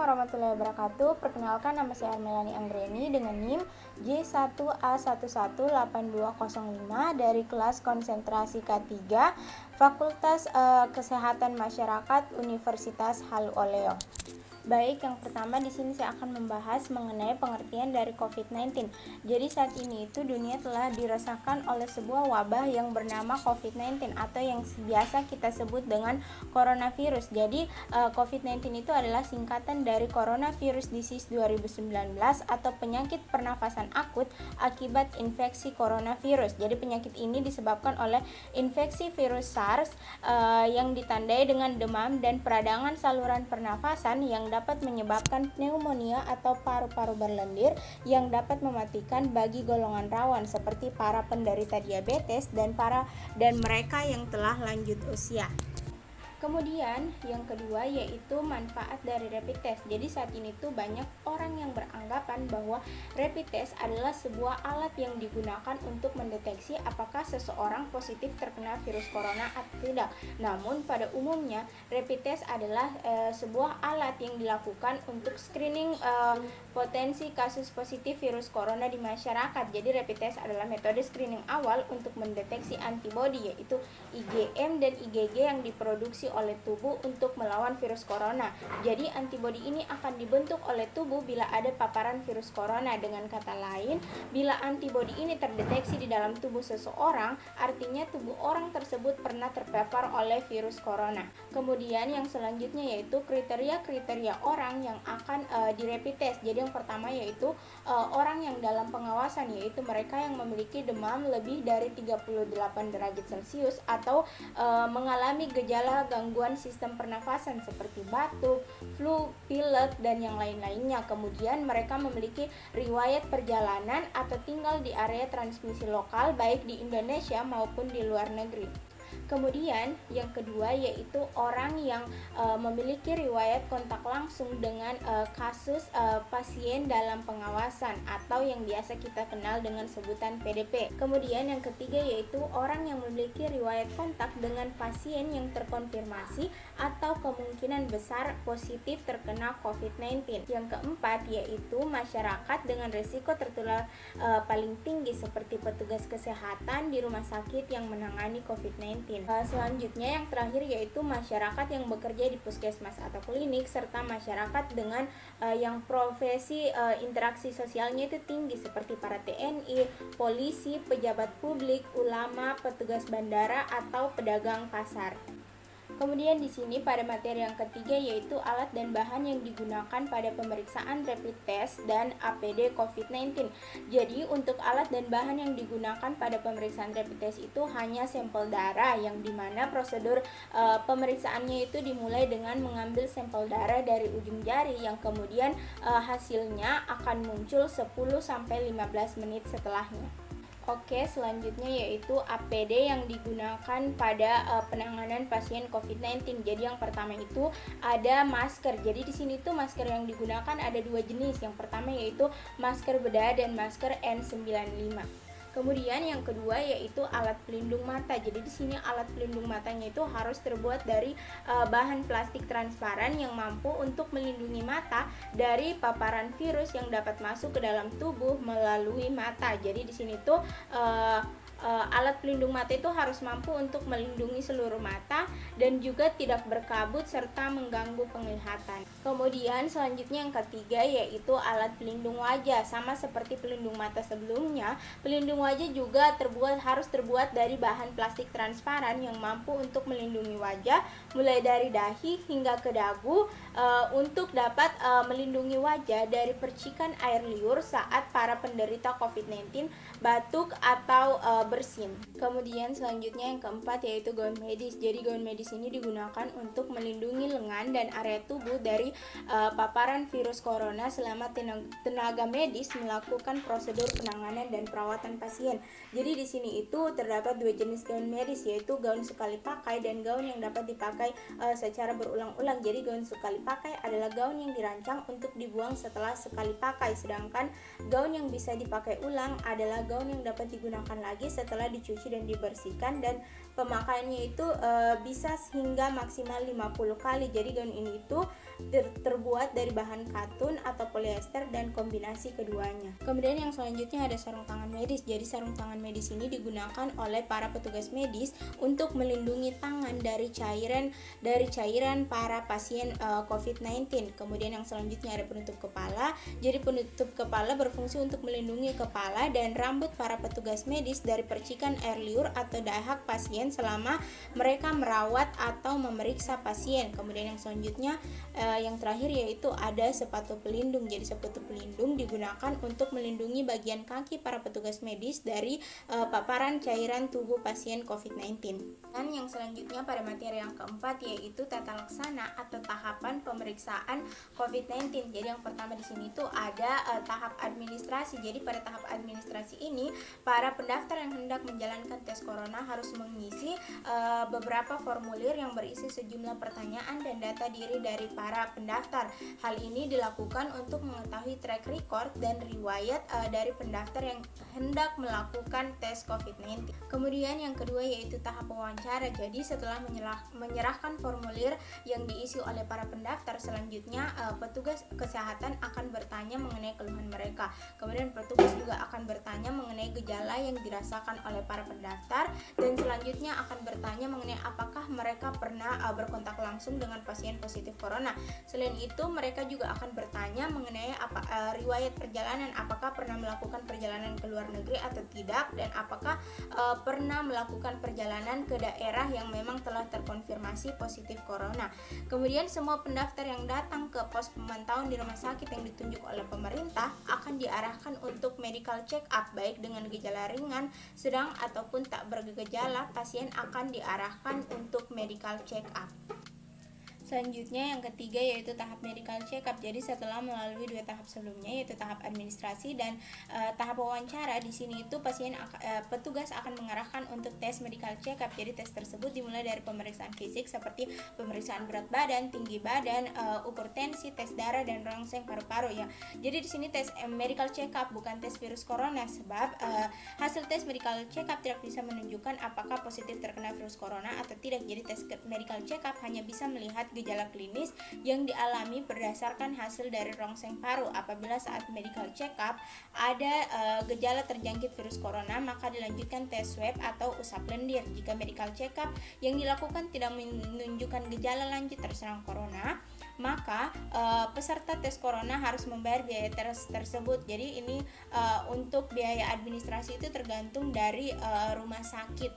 warahmatullahi wabarakatuh. Perkenalkan, nama saya Melani Anggreni dengan NIM J1A118205 dari kelas konsentrasi K3 Fakultas Kesehatan Masyarakat Universitas Halu Oleo. Baik, yang pertama di sini saya akan membahas mengenai pengertian dari COVID-19. Jadi saat ini itu dunia telah dirasakan oleh sebuah wabah yang bernama COVID-19 atau yang biasa kita sebut dengan coronavirus. Jadi COVID-19 itu adalah singkatan dari Coronavirus Disease 2019 atau penyakit pernafasan akut akibat infeksi coronavirus. Jadi penyakit ini disebabkan oleh infeksi virus SARS yang ditandai dengan demam dan peradangan saluran pernafasan yang dapat menyebabkan pneumonia atau paru-paru berlendir yang dapat mematikan bagi golongan rawan seperti para penderita diabetes dan mereka yang telah lanjut usia. Kemudian yang kedua yaitu manfaat dari rapid test. Jadi saat ini tuh banyak orang yang beranggapan bahwa rapid test adalah sebuah alat yang digunakan untuk mendeteksi apakah seseorang positif terkena virus corona atau tidak. Namun pada umumnya rapid test adalah sebuah alat yang dilakukan untuk screening potensi kasus positif virus corona di masyarakat. Jadi rapid test adalah metode screening awal untuk mendeteksi antibodi yaitu IgM dan IgG yang diproduksi oleh tubuh untuk melawan virus corona. Jadi antibodi ini akan dibentuk oleh tubuh bila ada paparan virus corona. Dengan kata lain, bila antibodi ini terdeteksi di dalam tubuh seseorang, artinya tubuh orang tersebut pernah terpapar oleh virus corona. Kemudian yang selanjutnya yaitu kriteria-kriteria orang yang akan di rapid test. Jadi yang pertama yaitu orang yang dalam pengawasan, yaitu mereka yang memiliki demam lebih dari 38 derajat Celcius atau mengalami gejala gangguan sistem pernafasan seperti batuk, flu, pilek, dan yang lain-lainnya. Kemudian mereka memiliki riwayat perjalanan atau tinggal di area transmisi lokal baik di Indonesia maupun di luar negeri. Kemudian yang kedua yaitu orang yang memiliki riwayat kontak langsung dengan kasus pasien dalam pengawasan atau yang biasa kita kenal dengan sebutan PDP. Kemudian yang ketiga yaitu orang yang memiliki riwayat kontak dengan pasien yang terkonfirmasi atau kemungkinan besar positif terkena COVID-19. Yang keempat yaitu masyarakat dengan risiko tertular paling tinggi seperti petugas kesehatan di rumah sakit yang menangani COVID-19. Selanjutnya yang terakhir yaitu masyarakat yang bekerja di puskesmas atau klinik serta masyarakat dengan yang profesi interaksi sosialnya itu tinggi seperti para TNI, polisi, pejabat publik, ulama, petugas bandara atau pedagang pasar. Kemudian di sini pada materi yang ketiga yaitu alat dan bahan yang digunakan pada pemeriksaan rapid test dan APD COVID-19. Jadi untuk alat dan bahan yang digunakan pada pemeriksaan rapid test itu hanya sampel darah yang dimana prosedur pemeriksaannya itu dimulai dengan mengambil sampel darah dari ujung jari yang kemudian hasilnya akan muncul 10-15 menit setelahnya. Oke, selanjutnya yaitu APD yang digunakan pada penanganan pasien COVID-19. Jadi yang pertama itu ada masker. Jadi di sini tuh masker yang digunakan ada dua jenis. Yang pertama yaitu masker bedah dan masker N95. Kemudian yang kedua yaitu alat pelindung mata. Jadi di sini alat pelindung matanya itu harus terbuat dari bahan plastik transparan yang mampu untuk melindungi mata dari paparan virus yang dapat masuk ke dalam tubuh melalui mata. Jadi di sini tuh alat pelindung mata itu harus mampu untuk melindungi seluruh mata dan juga tidak berkabut serta mengganggu penglihatan. Kemudian selanjutnya yang ketiga yaitu alat pelindung wajah. Sama seperti pelindung mata sebelumnya, pelindung wajah juga harus terbuat dari bahan plastik transparan yang mampu untuk melindungi wajah mulai dari dahi hingga ke dagu untuk dapat melindungi wajah dari percikan air liur saat para penderita COVID-19 batuk atau bersin. Kemudian selanjutnya yang keempat yaitu gaun medis. Jadi gaun medis ini digunakan untuk melindungi lengan dan area tubuh dari paparan virus corona selama tenaga medis melakukan prosedur penanganan dan perawatan pasien. Jadi di sini itu terdapat dua jenis gaun medis yaitu gaun sekali pakai dan gaun yang dapat dipakai secara berulang-ulang. Jadi gaun sekali pakai adalah gaun yang dirancang untuk dibuang setelah sekali pakai, sedangkan gaun yang bisa dipakai ulang adalah gaun yang dapat digunakan lagi setelah dicuci dan dibersihkan, dan pemakaiannya itu bisa hingga maksimal 50 kali. Jadi gaun ini itu terbuat dari bahan katun atau polyester dan kombinasi keduanya. Kemudian yang selanjutnya ada sarung tangan medis. Jadi sarung tangan medis ini digunakan oleh para petugas medis untuk melindungi tangan dari cairan para pasien COVID-19. Kemudian yang selanjutnya ada penutup kepala. Jadi penutup kepala berfungsi untuk melindungi kepala dan rambut para petugas medis dari percikan air liur atau dahak pasien selama mereka merawat atau memeriksa pasien. Kemudian yang selanjutnya yang terakhir yaitu ada sepatu pelindung. Jadi sepatu pelindung digunakan untuk melindungi bagian kaki para petugas medis dari paparan cairan tubuh pasien COVID-19. Dan yang selanjutnya pada materi yang keempat yaitu tata laksana atau tahapan pemeriksaan COVID-19. Jadi yang pertama di sini tuh ada tahap administrasi. Jadi pada tahap administrasi ini para pendaftar yang hendak menjalankan tes corona harus mengisi beberapa formulir yang berisi sejumlah pertanyaan dan data diri dari para pendaftar. Hal ini dilakukan untuk mengetahui track record dan riwayat dari pendaftar yang hendak melakukan tes COVID-19. Kemudian yang kedua yaitu tahap wawancara. Jadi setelah menyerahkan formulir yang diisi oleh para pendaftar, selanjutnya petugas kesehatan akan bertanya mengenai keluhan mereka. Kemudian petugas juga akan bertanya mengenai gejala yang dirasakan oleh para pendaftar, dan selanjutnya akan bertanya mengenai apakah mereka pernah berkontak langsung dengan pasien positif corona. Selain itu mereka juga akan bertanya mengenai riwayat perjalanan, apakah pernah melakukan perjalanan ke luar negeri atau tidak, dan apakah pernah melakukan perjalanan ke daerah yang memang telah terkonfirmasi positif corona. Kemudian semua pendaftar yang datang ke pos pemantauan di rumah sakit yang ditunjuk oleh pemerintah akan diarahkan untuk medical check up, baik dengan gejala ringan, sedang ataupun tak bergejala. Pasien akan diarahkan untuk medical check up. Selanjutnya yang ketiga yaitu tahap medical check up. Jadi setelah melalui dua tahap sebelumnya yaitu tahap administrasi dan tahap wawancara, di sini itu petugas akan mengarahkan untuk tes medical check up. Jadi tes tersebut dimulai dari pemeriksaan fisik seperti pemeriksaan berat badan, tinggi badan, ukur tensi, tes darah dan rongseng paru-paru ya. Jadi di sini tes medical check up bukan tes virus corona, sebab hasil tes medical check up tidak bisa menunjukkan apakah positif terkena virus corona atau tidak. Jadi tes medical check up hanya bisa melihat gejala klinis yang dialami berdasarkan hasil dari rongseng paru. Apabila saat medical check up ada gejala terjangkit virus corona, maka dilanjutkan tes swab atau usap lendir. Jika medical check up yang dilakukan tidak menunjukkan gejala lanjut terserang corona, maka peserta tes corona harus membayar biaya tersebut. Jadi ini untuk biaya administrasi itu tergantung dari rumah sakit,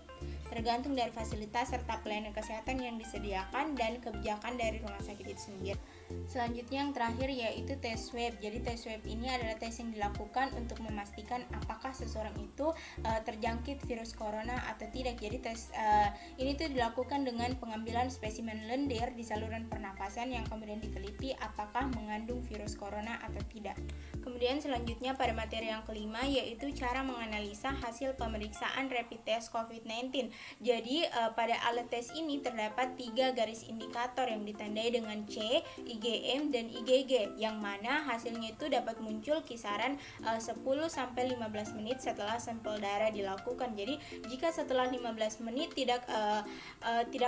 tergantung dari fasilitas serta pelayanan kesehatan yang disediakan dan kebijakan dari rumah sakit itu sendiri. Selanjutnya yang terakhir yaitu tes swab. Jadi tes swab ini adalah tes yang dilakukan untuk memastikan apakah seseorang itu terjangkit virus corona atau tidak. Jadi tes ini tuh dilakukan dengan pengambilan spesimen lendir di saluran pernafasan yang kemudian diteliti apakah mengandung virus corona atau tidak. Kemudian selanjutnya pada materi yang kelima yaitu cara menganalisa hasil pemeriksaan rapid test COVID-19. Jadi pada alat tes ini terdapat 3 garis indikator yang ditandai dengan C, IgM, dan IgG, yang mana hasilnya itu dapat muncul kisaran 10-15 menit setelah sampel darah dilakukan. Jadi jika setelah 15 menit tidak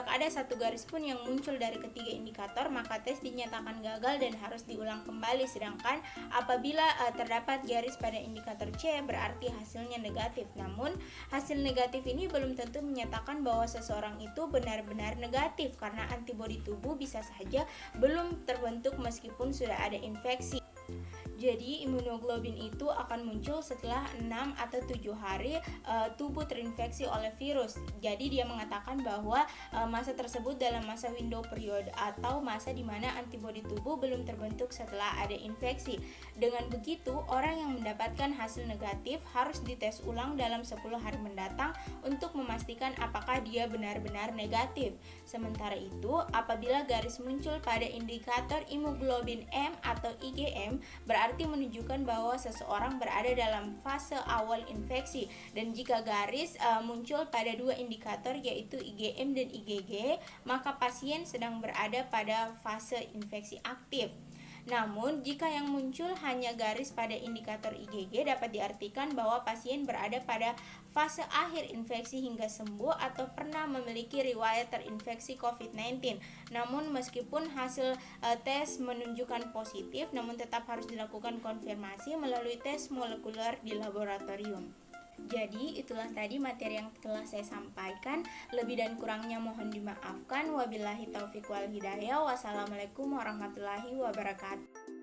ada satu garis pun yang muncul dari ketiga indikator, maka tes dinyatakan gagal dan harus diulang kembali. Sedangkan apabila terdapat garis pada indikator C, berarti hasilnya negatif. Namun hasil negatif ini belum tentu menyatakan bahwa seseorang itu benar-benar negatif, karena antibodi tubuh bisa saja belum terbentuk meskipun sudah ada infeksi. Jadi imunoglobin itu akan muncul setelah 6 atau 7 hari tubuh terinfeksi oleh virus. Jadi dia mengatakan bahwa masa tersebut dalam masa window period atau masa di mana antibodi tubuh belum terbentuk setelah ada infeksi. Dengan begitu, orang yang mendapatkan hasil negatif harus dites ulang dalam 10 hari mendatang untuk memastikan apakah dia benar-benar negatif. Sementara itu, apabila garis muncul pada indikator imunoglobin M atau IgM, berarti menunjukkan bahwa seseorang berada dalam fase awal infeksi. Dan jika garis muncul pada 2 indikator yaitu IgM dan IgG, maka pasien sedang berada pada fase infeksi aktif. Namun, jika yang muncul hanya garis pada indikator IgG, dapat diartikan bahwa pasien berada pada fase akhir infeksi hingga sembuh atau pernah memiliki riwayat terinfeksi COVID-19. Namun, meskipun hasil tes menunjukkan positif, namun tetap harus dilakukan konfirmasi melalui tes molekuler di laboratorium. Jadi itulah tadi materi yang telah saya sampaikan. Lebih dan kurangnya mohon dimaafkan. Wabillahi taufiq wal hidayah. Wassalamualaikum warahmatullahi wabarakatuh.